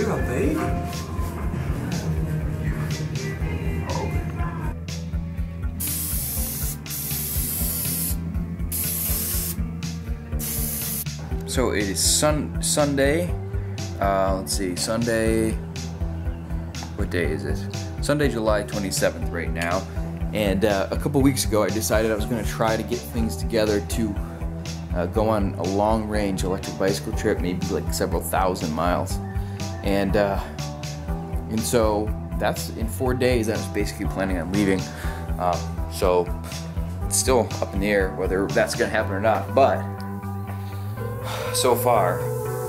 You're a baby. So it is Sunday. Let's see, Sunday. What day is it? Sunday, July 27th right now. And a couple weeks ago, I decided I was going to try to get things together to go on a long-range electric bicycle trip, maybe like several thousand miles. And so that's in 4 days. I was basically planning on leaving. So it's still up in the air whether that's going to happen or not. But so far,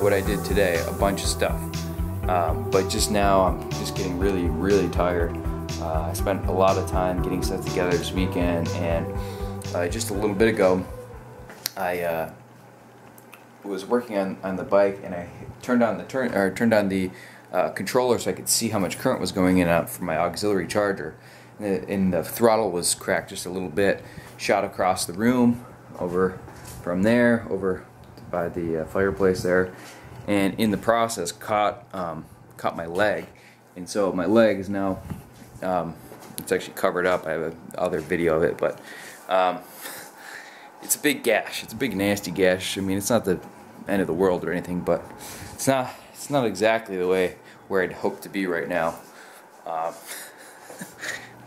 what I did today, a bunch of stuff. But just now, I'm just getting really, really tired. I spent a lot of time getting stuff together this weekend, and just a little bit ago, I was working on the bike, and I turned on the controller so I could see how much current was going in and out from my auxiliary charger. And the throttle was cracked just a little bit. Shot across the room, over from there, over by the fireplace there, and in the process caught my leg, and so my leg is now it's actually covered up. I have another video of it, but it's a big gash. It's a big nasty gash. I mean, it's not the end of the world or anything, but it's not exactly the way where I'd hope to be right now.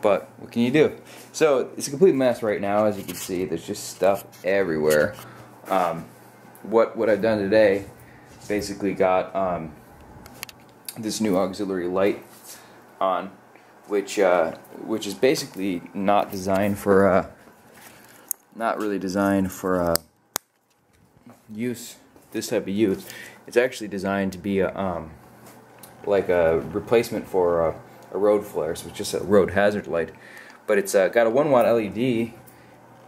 But what can you do? So it's a complete mess right now, as you can see. There's just stuff everywhere. What I've done today, basically got this new auxiliary light on, which is basically not designed for not really designed for use, this type of use. It's actually designed to be like a replacement for a road flare, so it's just a road hazard light. But it's got a 1 watt LED,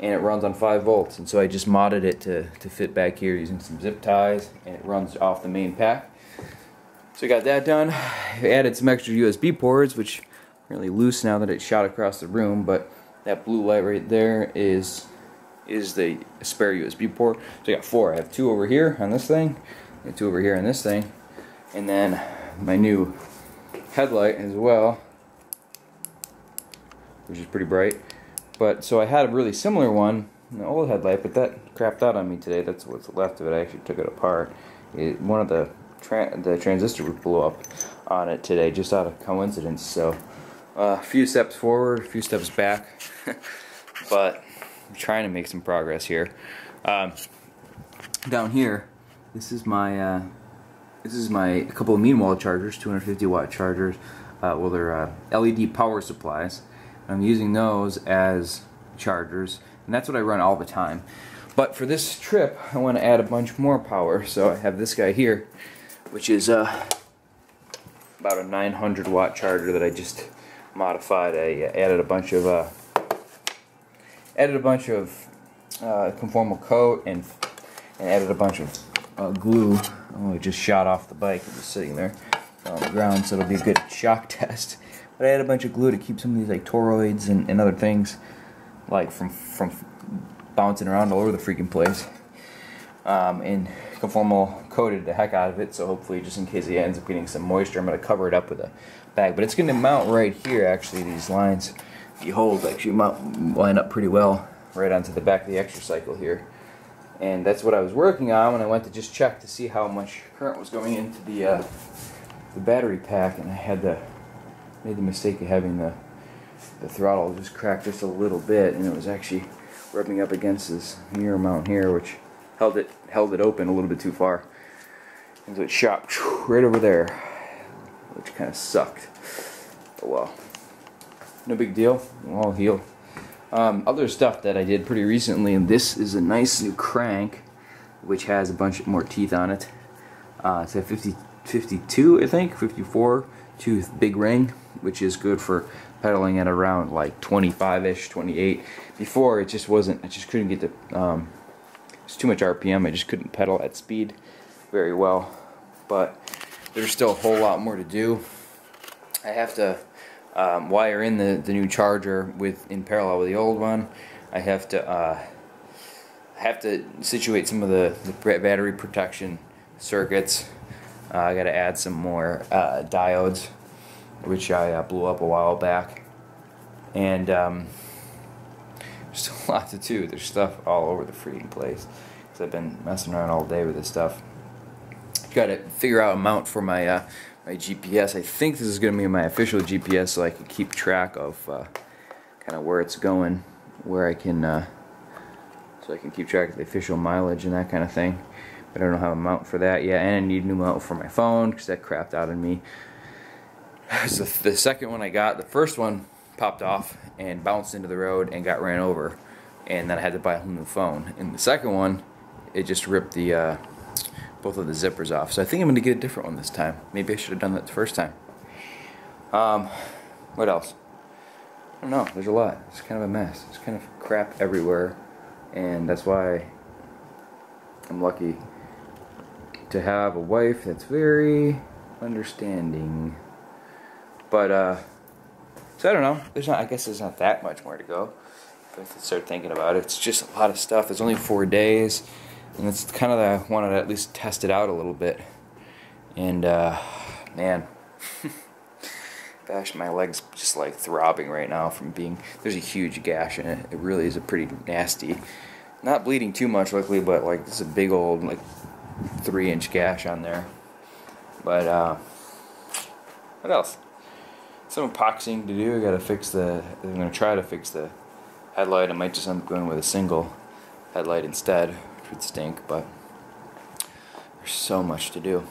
and it runs on 5 volts, and so I just modded it to fit back here using some zip ties, and it runs off the main pack. So I got that done. I added some extra USB ports, which are really loose now that it shot across the room, but that blue light right there is the spare USB port. So I got 4. I have 2 over here on this thing, and 2 over here on this thing, and then my new headlight as well, which is pretty bright. But so I had a really similar one, an old headlight, but that crapped out on me today. That's what's left of it. I actually took it apart. One of the transistor blew up on it today, just out of coincidence. So a few steps forward, a few steps back, but I'm trying to make some progress here. Down here, this is my a couple of mean wall chargers, 250 watt chargers. Well, they're LED power supplies. I'm using those as chargers, and that's what I run all the time. But for this trip, I want to add a bunch more power, so I have this guy here, which is about a 900 watt charger that I just modified. I added a bunch of conformal coat and added a bunch of glue. Oh, it just shot off the bike. It was sitting there on the ground, so it'll be a good shock test. But I had a bunch of glue to keep some of these like toroids and other things like from bouncing around all over the freaking place. And conformal coated the heck out of it, so hopefully, just in case it ends up getting some moisture, I'm going to cover it up with a bag. But it's going to mount right here. Actually, these lines, if you hold, actually line up pretty well right onto the back of the extracycle here. And that's what I was working on when I went to just check to see how much current was going into the battery pack, and I made the mistake of having the throttle just cracked just a little bit, and it was actually rubbing up against this mirror mount here, which held it open a little bit too far, and so it shot right over there, which kind of sucked. Oh well, no big deal. It'll all heal. Other stuff that I did pretty recently, and this is a nice new crank, which has a bunch more teeth on it. It's a 52, I think, 54 tooth big ring, which is good for pedaling at around like 25-ish, 28. Before, it just wasn't. I just couldn't get the. It's too much RPM. I just couldn't pedal at speed very well. But there's still a whole lot more to do. I have to wire in the new charger in parallel with the old one. I have to situate some of the battery protection circuits. I got to add some more diodes, which I blew up a while back. And there's a lot to do. There's stuff all over the freaking place. Because I've been messing around all day with this stuff. Got to figure out a mount for my my GPS. I think this is going to be my official GPS, so I can keep track of kind of where it's going, where I can so I can keep track of the official mileage and that kind of thing. But I don't have a mount for that yet, and I need a new mount for my phone because that crapped out on me. So the second one I got, the first one popped off and bounced into the road and got ran over, and then I had to buy a whole new phone. And the second one, it just ripped the both of the zippers off. So I think I'm going to get a different one this time. Maybe I should have done that the first time. What else? I don't know. There's a lot. It's kind of a mess. There's kind of crap everywhere, and that's why I'm lucky to have a wife that's very understanding. But so I don't know. There's not. I guess there's not that much more to go. If I start thinking about it, it's just a lot of stuff. There's only 4 days. And it's kind of I wanted to at least test it out a little bit. And man, gosh, my leg's just like throbbing right now from being. There's a huge gash in it. It really is a pretty nasty. Not bleeding too much, luckily, but like this is a big old like 3-inch gash on there. But what else? Some epoxying to do. I gotta fix the. I'm gonna try to fix the headlight. I might just end up going with a single headlight instead. Would stink, but there's so much to do.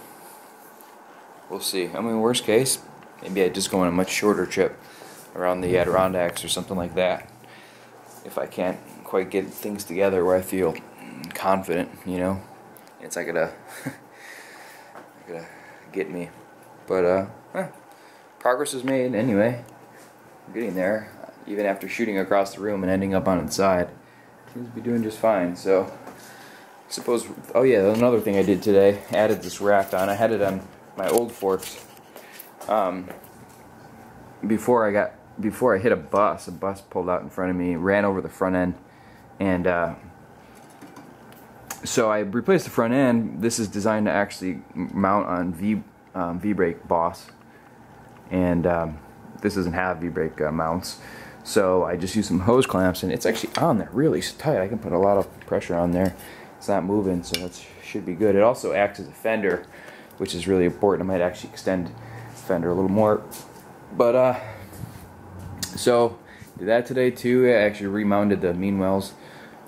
We'll see. I mean, worst case, maybe I just go on a much shorter trip around the Adirondacks or something like that. If I can't quite get things together where I feel confident, you know, it's not gonna get me. But progress is made anyway. I'm getting there, even after shooting across the room and ending up on its side. Seems to be doing just fine. So. Suppose, oh yeah, another thing I did today, added this raft on. I had it on my old forks before I hit a bus pulled out in front of me, ran over the front end, and so I replaced the front end. This is designed to actually mount on V-brake boss, and this doesn't have V-brake mounts, so I just used some hose clamps, and it's actually on there really tight. I can put a lot of pressure on there. It's not moving, so that should be good. It also acts as a fender, which is really important. I might actually extend the fender a little more. But so did that today too. I actually remounted the mean wells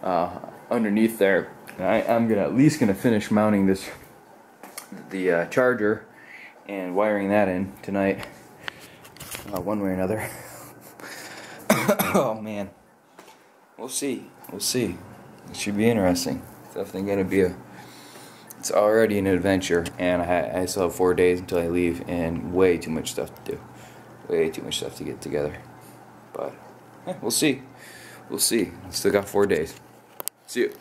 underneath there. I'm at least gonna finish mounting the charger and wiring that in tonight, one way or another. Oh man, we'll see. We'll see. It should be interesting. It's definitely gonna be it's already an adventure, and I still have 4 days until I leave, and way too much stuff to do, way too much stuff to get together. But we'll see. We'll see. Still got 4 days. See you.